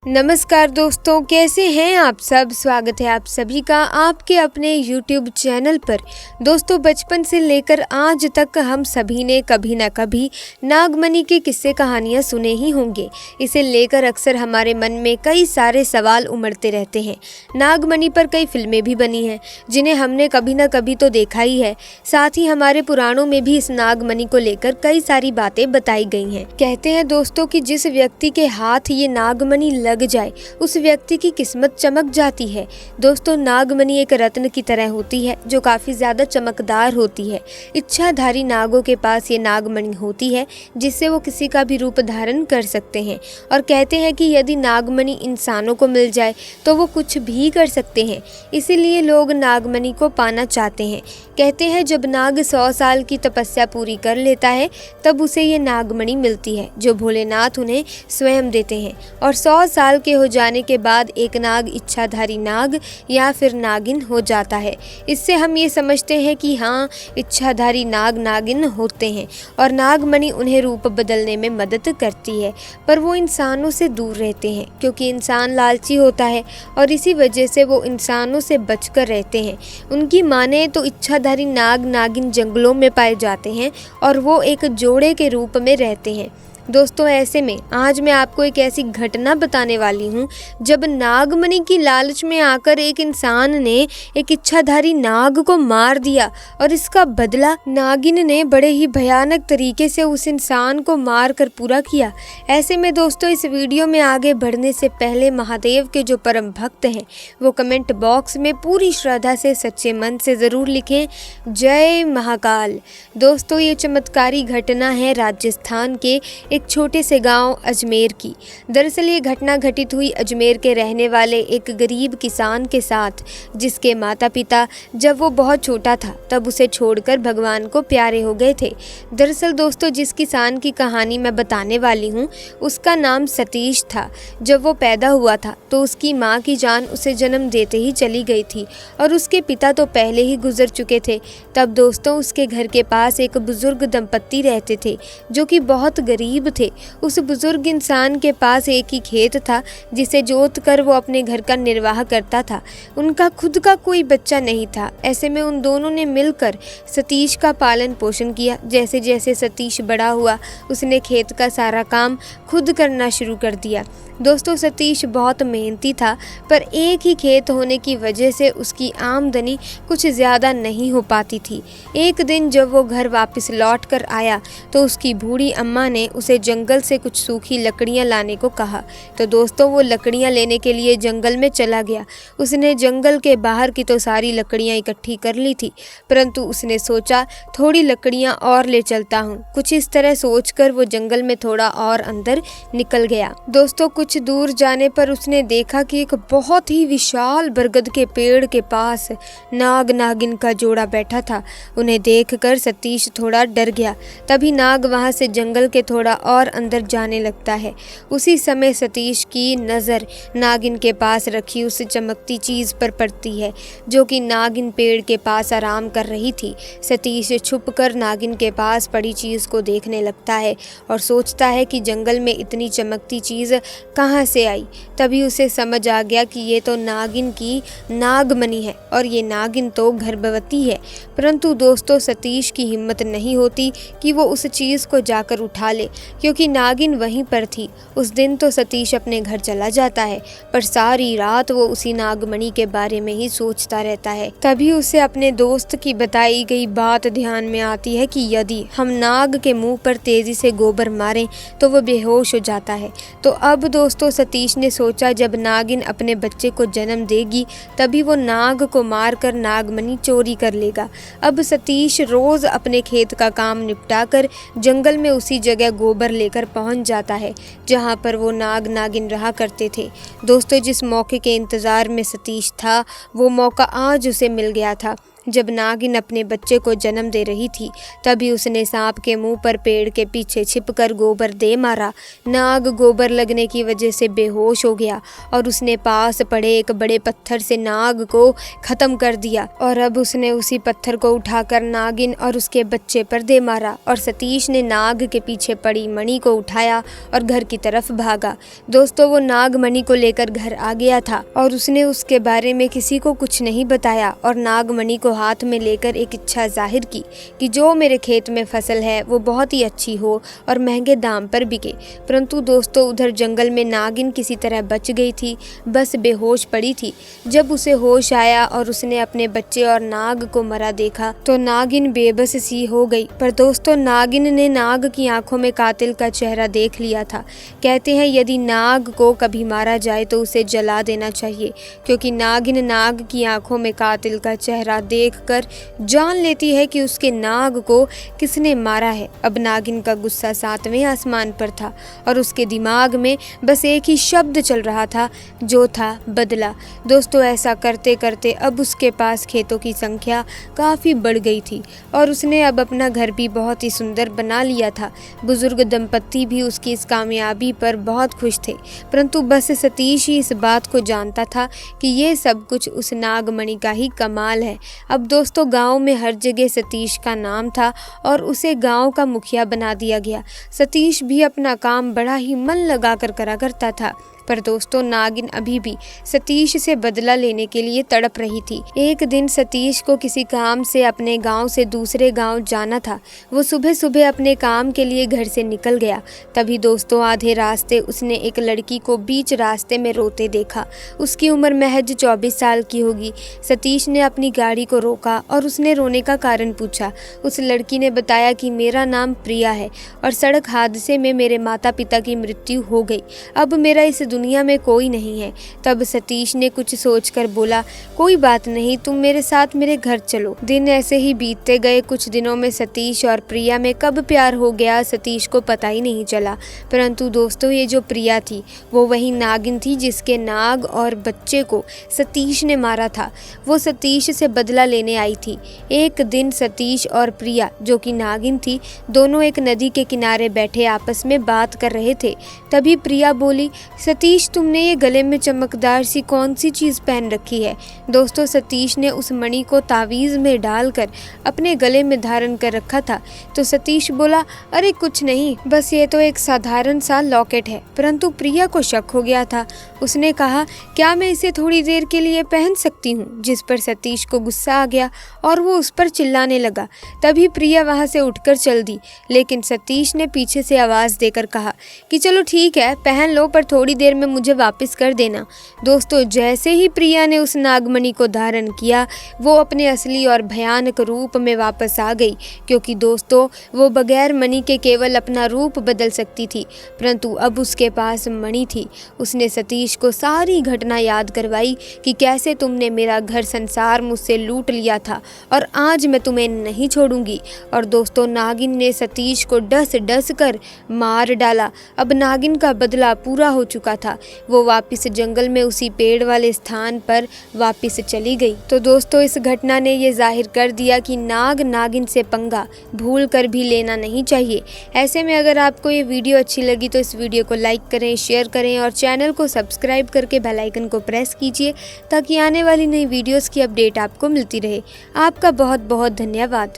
नमस्कार दोस्तों, कैसे हैं आप सब। स्वागत है आप सभी का आपके अपने YouTube चैनल पर। दोस्तों, बचपन से लेकर आज तक हम सभी ने कभी ना कभी नागमणि के किस्से कहानियां सुने ही होंगे। इसे लेकर अक्सर हमारे मन में कई सारे सवाल उमड़ते रहते हैं। नागमणि पर कई फिल्में भी बनी हैं जिन्हें हमने कभी ना कभी तो देखा ही है। साथ ही हमारे पुराणों में भी इस नागमणि को लेकर कई सारी बातें बताई गई हैं। कहते हैं दोस्तों कि जिस व्यक्ति के हाथ ये नागमणि लग जाए उस व्यक्ति की किस्मत चमक जाती है। दोस्तों, नागमणि एक रत्न की तरह होती है जो काफी ज्यादा चमकदार होती है। इच्छाधारी नागों के पास ये नागमणि होती है जिससे वो किसी का भी रूप धारण कर सकते हैं और कहते हैं कि यदि नागमणि इंसानों को मिल जाए तो वो कुछ भी कर सकते हैं। इसीलिए लोग नागमणि को पाना चाहते हैं। कहते हैं जब नाग 100 साल की तपस्या पूरी कर लेता है तब उसे ये नागमणि मिलती है जो भोलेनाथ उन्हें स्वयं देते हैं। और 100 साल के हो जाने के बाद एक नाग इच्छाधारी नाग या फिर नागिन हो जाता है। इससे हम ये समझते हैं कि हाँ, इच्छाधारी नाग नागिन होते हैं और नागमणि उन्हें रूप बदलने में मदद करती है। पर वो इंसानों से दूर रहते हैं क्योंकि इंसान लालची होता है और इसी वजह से वो इंसानों से बचकर रहते हैं। उनकी माने तो इच्छाधारी नाग नागिन जंगलों में पाए जाते हैं और वो एक जोड़े के रूप में रहते हैं। दोस्तों, ऐसे में आज मैं आपको एक ऐसी घटना बताने वाली हूँ जब नागमणि की लालच में आकर एक इंसान ने एक इच्छाधारी नाग को मार दिया और इसका बदला नागिन ने बड़े ही भयानक तरीके से उस इंसान को मार कर पूरा किया। ऐसे में दोस्तों, इस वीडियो में आगे बढ़ने से पहले महादेव के जो परम भक्त हैं वो कमेंट बॉक्स में पूरी श्रद्धा से सच्चे मन से ज़रूर लिखें, जय महाकाल। दोस्तों, ये चमत्कारी घटना है राजस्थान के एक छोटे से गांव अजमेर की। दरअसल ये घटना घटित हुई अजमेर के रहने वाले एक गरीब किसान के साथ जिसके माता पिता जब वो बहुत छोटा था तब उसे छोड़कर भगवान को प्यारे हो गए थे। दरअसल दोस्तों, जिस किसान की कहानी मैं बताने वाली हूँ उसका नाम सतीश था। जब वो पैदा हुआ था तो उसकी माँ की जान उसे जन्म देते ही चली गई थी और उसके पिता तो पहले ही गुजर चुके थे। तब दोस्तों, उसके घर के पास एक बुजुर्ग दंपत्ति रहते थे जो कि बहुत गरीब थे। उस बुजुर्ग इंसान के पास एक ही खेत था जिसे जोत कर वो अपने घर का निर्वाह करता था। उनका खुद का कोई बच्चा नहीं था। ऐसे में उन दोनों ने मिलकर सतीश का पालन पोषण किया। जैसे जैसे सतीश बड़ा हुआ उसने खेत का सारा काम खुद करना शुरू कर दिया। दोस्तों, सतीश बहुत मेहनती था पर एक ही खेत होने की वजह से उसकी आमदनी कुछ ज़्यादा नहीं हो पाती थी। एक दिन जब वो घर वापस लौट कर आया तो उसकी बूढ़ी अम्मा ने उसे जंगल से कुछ सूखी लकड़ियाँ लाने को कहा। तो दोस्तों, वो लकड़ियाँ लेने के लिए जंगल में चला गया। उसने जंगल के बाहर की तो सारी लकड़ियाँ इकट्ठी कर ली थी, परंतु उसने सोचा थोड़ी लकड़ियाँ और ले चलता हूँ। कुछ इस तरह सोचकर वो जंगल में थोड़ा और अंदर निकल गया। दोस्तों, कुछ दूर जाने पर उसने देखा कि एक बहुत ही विशाल बरगद के पेड़ के पास नाग नागिन का जोड़ा बैठा था। उन्हें देखकर सतीश थोड़ा डर गया। तभी नाग वहां से जंगल के थोड़ा और अंदर जाने लगता है। उसी समय सतीश की नज़र नागिन के पास रखी उस चमकती चीज़ पर पड़ती है जो कि नागिन पेड़ के पास आराम कर रही थी। सतीश छुपकर नागिन के पास पड़ी चीज़ को देखने लगता है और सोचता है कि जंगल में इतनी चमकती चीज़ कहाँ से आई। तभी उसे समझ आ गया कि ये तो नागिन की नागमणि है और ये नागिन तो गर्भवती है। परंतु दोस्तों, सतीश की हिम्मत नहीं होती कि वो उस चीज़ को जाकर उठा ले क्योंकि नागिन वहीं पर थी। उस दिन तो सतीश अपने घर चला जाता है पर सारी रात वो उसी नागमणि के बारे में ही सोचता रहता है। तभी उसे अपने दोस्त की बताई गई बात ध्यान में आती है कि यदि हम नाग के मुंह पर तेजी से गोबर मारें तो वो बेहोश हो जाता है। तो अब दोस्तों, सतीश ने सोचा जब नागिन अपने बच्चे को जन्म देगी तभी वो नाग को मारकर नागमणि चोरी कर लेगा। अब सतीश रोज अपने खेत का काम निपटाकर जंगल में उसी जगह गोबर लेकर पहुंच जाता है जहां पर वो नाग नागिन रहा करते थे। दोस्तों, जिस मौके के इंतज़ार में सतीश था वो मौका आज उसे मिल गया था। जब नागिन अपने बच्चे को जन्म दे रही थी तभी उसने सांप के मुंह पर पेड़ के पीछे छिपकर गोबर दे मारा। नाग गोबर लगने की वजह से बेहोश हो गया और उसने पास पड़े एक बड़े पत्थर से नाग को खत्म कर दिया और अब उसने उसी पत्थर को उठाकर नागिन और उसके बच्चे पर दे मारा और सतीश ने नाग के पीछे पड़ी मणि को उठाया और घर की तरफ भागा। दोस्तों, वो नाग मणि को लेकर घर आ गया था और उसने उसके बारे में किसी को कुछ नहीं बताया और नागमणि को हाथ में लेकर एक इच्छा जाहिर की कि जो मेरे खेत में फसल है वो बहुत ही अच्छी हो और महंगे दाम पर बिके। परंतु दोस्तों, उधर जंगल में नागिन किसी तरह बच गई थी, बस बेहोश पड़ी थी। जब उसे होश आया और उसने अपने बच्चे और नाग को मरा देखा तो नागिन बेबस सी हो गई। पर दोस्तों, नागिन ने नाग की आंखों में कातिल का चेहरा देख लिया था। कहते हैं यदि नाग को कभी मारा जाए तो उसे जला देना चाहिए, क्योंकि नागिन नाग की आंखों में कातिल का चेहरा देखकर जान लेती है कि उसके नाग को किसने मारा है। अब नागिन का गुस्सा 7वें आसमान पर था और उसके दिमाग में बस एक ही शब्द चल रहा था, जो था बदला। दोस्तों, ऐसा करते करते अब उसके पास खेतों की संख्या काफ़ी बढ़ गई थी और उसने अब अपना घर भी बहुत ही सुंदर बना लिया था। बुजुर्ग दंपत्ति भी उसकी इस कामयाबी पर बहुत खुश थे, परंतु बस सतीश ही इस बात को जानता था कि ये सब कुछ उस नागमणि का ही कमाल है। अब दोस्तों, गांव में हर जगह सतीश का नाम था और उसे गांव का मुखिया बना दिया गया। सतीश भी अपना काम बड़ा ही मन लगाकर करा करता था। पर दोस्तों, नागिन अभी भी सतीश से बदला लेने के लिए तड़प रही थी। एक दिन सतीश को किसी काम से अपने गांव से दूसरे गांव जाना था। वो सुबह सुबह अपने काम के लिए घर से निकल गया। तभी दोस्तों, आधे रास्ते उसने एक लड़की को बीच रास्ते में रोते देखा। उसकी उम्र महज 24 साल की होगी। सतीश ने अपनी गाड़ी को रोका और उसने रोने का कारण पूछा। उस लड़की ने बताया कि मेरा नाम प्रिया है और सड़क हादसे में मेरे माता पिता की मृत्यु हो गई। अब मेरा इस दुनिया में कोई नहीं है। तब सतीश ने कुछ सोचकर बोला, कोई बात नहीं, तुम मेरे साथ मेरे घर चलो। दिन ऐसे ही बीतते गए। कुछ दिनों में सतीश और प्रिया में कब प्यार हो गया सतीश को पता ही नहीं चला। परंतु दोस्तों, ये जो प्रिया थी वो वही नागिन थी जिसके नाग और बच्चे को सतीश ने मारा था। वो सतीश से बदला लेने आई थी। एक दिन सतीश और प्रिया, जो कि नागिन थी, दोनों एक नदी के किनारे बैठे आपस में बात कर रहे थे। तभी प्रिया बोली, सतीश, तुमने ये गले में चमकदार सी कौन सी चीज़ पहन रखी है? दोस्तों, सतीश ने उस मणि को तावीज़ में डालकर अपने गले में धारण कर रखा था। तो सतीश बोला, अरे कुछ नहीं, बस ये तो एक साधारण सा लॉकेट है। परंतु प्रिया को शक हो गया था। उसने कहा, क्या मैं इसे थोड़ी देर के लिए पहन सकती हूँ? जिस पर सतीश को गुस्सा आ गया और वो उस पर चिल्लाने लगा। तभी प्रिया वहाँ से उठकर चल दी, लेकिन सतीश ने पीछे से आवाज़ देकर कहा कि चलो ठीक है, पहन लो, पर थोड़ी देर में मुझे वापस कर देना। दोस्तों, जैसे ही प्रिया ने उस नागमणि को धारण किया, वो अपने असली और भयानक रूप में वापस आ गई, क्योंकि दोस्तों, वो बगैर मणि के केवल अपना रूप बदल सकती थी। परंतु अब उसके पास मणि थी। उसने सतीश को सारी घटना याद करवाई कि कैसे तुमने मेरा घर संसार मुझसे लूट लिया था और आज मैं तुम्हें नहीं छोड़ूंगी। और दोस्तों, नागिन ने सतीश को डस डस कर मार डाला। अब नागिन का बदला पूरा हो चुका था। वो वापस जंगल में उसी पेड़ वाले स्थान पर वापस चली गई। तो दोस्तों, इस घटना ने ये जाहिर कर दिया कि नाग नागिन से पंगा भूल कर भी लेना नहीं चाहिए। ऐसे में अगर आपको ये वीडियो अच्छी लगी तो इस वीडियो को लाइक करें, शेयर करें और चैनल को सब्सक्राइब करके बेल आइकन को प्रेस कीजिए, ताकि आने वाली नई वीडियोस की अपडेट आपको मिलती रहे। आपका बहुत बहुत धन्यवाद।